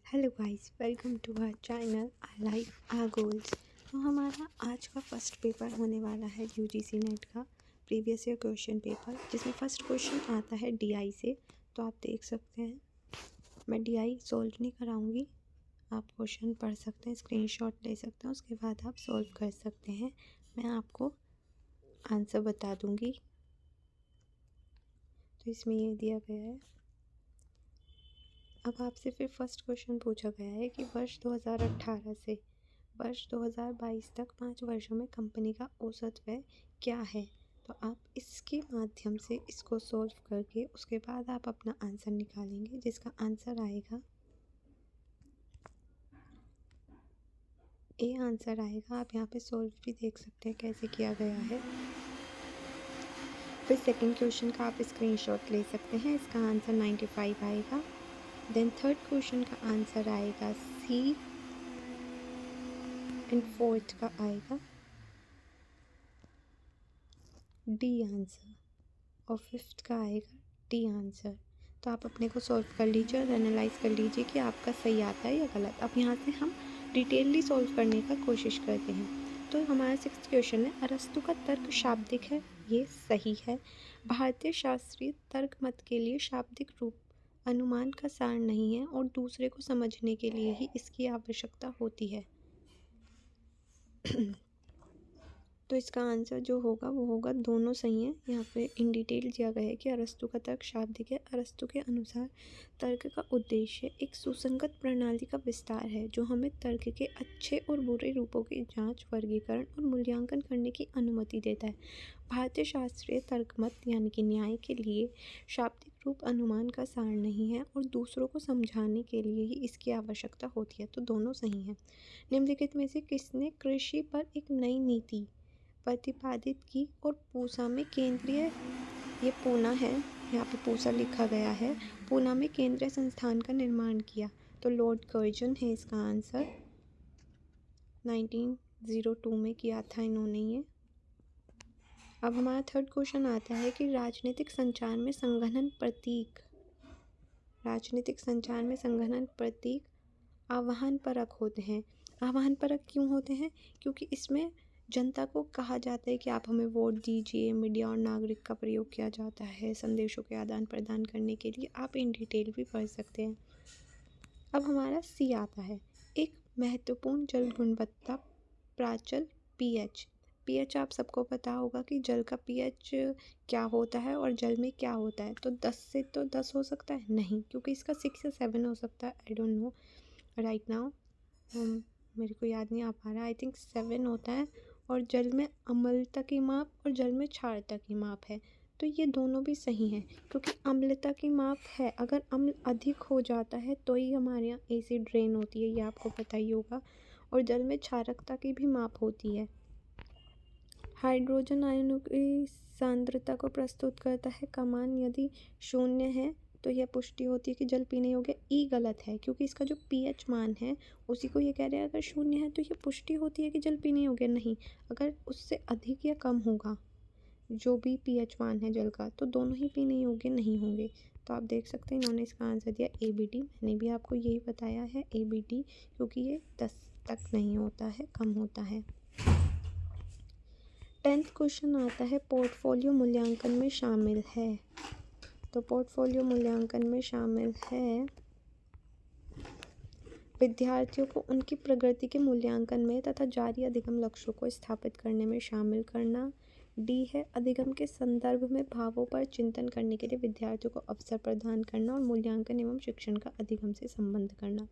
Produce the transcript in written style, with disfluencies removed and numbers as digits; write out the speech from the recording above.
Hello guys, welcome to our channel our life our goals. तो हमारा आज का फर्स्ट पेपर होने वाला है यूजीसी नेट का प्रीवियस ईयर क्वेश्चन पेपर, जिसमें फर्स्ट क्वेश्चन आता है डीआई से। तो आप देख सकते हैं, मैं डीआई सॉल्व नहीं कराऊंगी, आप क्वेश्चन पढ़ सकते हैं, स्क्रीनशॉट ले सकते हैं, उसके बाद आप सॉल्व कर सकते हैं। मैं आपको आंसर बता दूंगी। तो इसमें ये दिया गया है। अब आपसे फिर फर्स्ट क्वेश्चन पूछा गया है कि वर्ष 2018 से वर्ष 2022 तक 5 वर्षों में कंपनी का औसत व्यय क्या है। तो आप इसके माध्यम से इसको सॉल्व करके उसके बाद आप अपना आंसर निकालेंगे, जिसका आंसर आएगा ए आंसर आएगा। आप यहाँ पे सॉल्व भी देख सकते हैं कैसे किया गया है। फिर सेकंड क्वेश्चन का आप स्क्रीनशॉट ले सकते हैं, इसका आंसर 95 आएगा। देन थर्ड क्वेश्चन का आंसर आएगा सी एंड फोर्थ का आएगा डी आंसर और फिफ्थ का आएगा डी आंसर। तो आप अपने को सॉल्व कर लीजिए और एनालाइज कर लीजिए कि आपका सही आता है या गलत। अब यहाँ से हम डिटेलली सॉल्व करने का कोशिश करते हैं। तो हमारा सिक्स्थ क्वेश्चन है, अरस्तु का तर्क शाब्दिक है, ये सही है। भारतीय शास्त्रीय तर्क मत के लिए शाब्दिक रूप अनुमान का सार नहीं है और दूसरे को समझने के लिए ही इसकी आवश्यकता होती है। तो इसका आंसर जो होगा वो होगा, दोनों सही है। यहाँ पे इन डिटेल दिया गया है कि अरस्तु का तर्क शाब्दिक है। अरस्तु के अनुसार तर्क का उद्देश्य एक सुसंगत प्रणाली का विस्तार है, जो हमें तर्क के अच्छे और बुरे रूपों की जांच, वर्गीकरण और मूल्यांकन करने की अनुमति देता है। भारतीय शास्त्रीय तर्क मत यानी कि न्याय के लिए शाब्दिक रूप अनुमान का सार नहीं है और दूसरों को समझाने के लिए ही इसकी आवश्यकता होती है। तो दोनों सही हैं। निम्नलिखित में से किसने कृषि पर एक नई नीति प्रतिपादित की और पूसा में केंद्रीय, ये पूना है, यहाँ पे पूसा लिखा गया है, पूना में केंद्रीय संस्थान का निर्माण किया। तो लॉर्ड कर्जन है इसका आंसर। 1902 में किया था इन्होंने ये। अब हमारा थर्ड क्वेश्चन आता है कि राजनीतिक संचार में संघनन प्रतीक आह्वान परक होते हैं। आह्वान परक क्यों होते हैं? क्योंकि इसमें जनता को कहा जाता है कि आप हमें वोट दीजिए। मीडिया और नागरिक का प्रयोग किया जाता है संदेशों के आदान प्रदान करने के लिए। आप इन डिटेल भी पढ़ सकते हैं। अब हमारा सी आता है, एक महत्वपूर्ण जल गुणवत्ता प्राचल पीएच आप सबको पता होगा कि जल का पीएच क्या होता है और जल में क्या होता है। तो 10 से तो 10 हो सकता है नहीं, क्योंकि इसका 6 या 7 हो सकता है। I don't know right now, मेरे को याद नहीं आ पा रहा। आई थिंक 7 होता है। और जल में अम्लता की माप और जल में क्षारता की माप है। तो ये दोनों भी सही हैं, क्योंकि अम्लता की माप है, अगर अम्ल अधिक हो जाता है तो ही हमारे यहाँ एसिड ड्रेन होती है, ये आपको पता ही होगा। और जल में क्षारकता की भी माप होती है। हाइड्रोजन आयनों की सांद्रता को प्रस्तुत करता है का मान यदि 0 है तो यह पुष्टि होती है कि जल पीने योग्य। ई गलत है, क्योंकि इसका जो पीएच मान है उसी को ये कह रहे हैं, अगर 0 है तो ये पुष्टि होती है कि जल पीने योग्य नहीं। अगर उससे अधिक या कम होगा जो भी पीएच मान है जल का, तो दोनों ही पीने योग्य नहीं होंगे। तो आप देख सकते हैं इन्होंने इसका आंसर दिया ABD। मैंने भी आपको यही बताया है ABD, क्योंकि ये 10 तक नहीं होता है, कम होता है। 10th क्वेश्चन आता है, पोर्टफोलियो मूल्यांकन में शामिल है। तो पोर्टफोलियो मूल्यांकन में शामिल है विद्यार्थियों को उनकी प्रगति के मूल्यांकन में तथा जारी अधिगम लक्ष्यों को स्थापित करने में शामिल करना। डी है, अधिगम के संदर्भ में भावों पर चिंतन करने के लिए विद्यार्थियों को अवसर प्रदान करना और मूल्यांकन एवं शिक्षण का अधिगम से संबंध करना।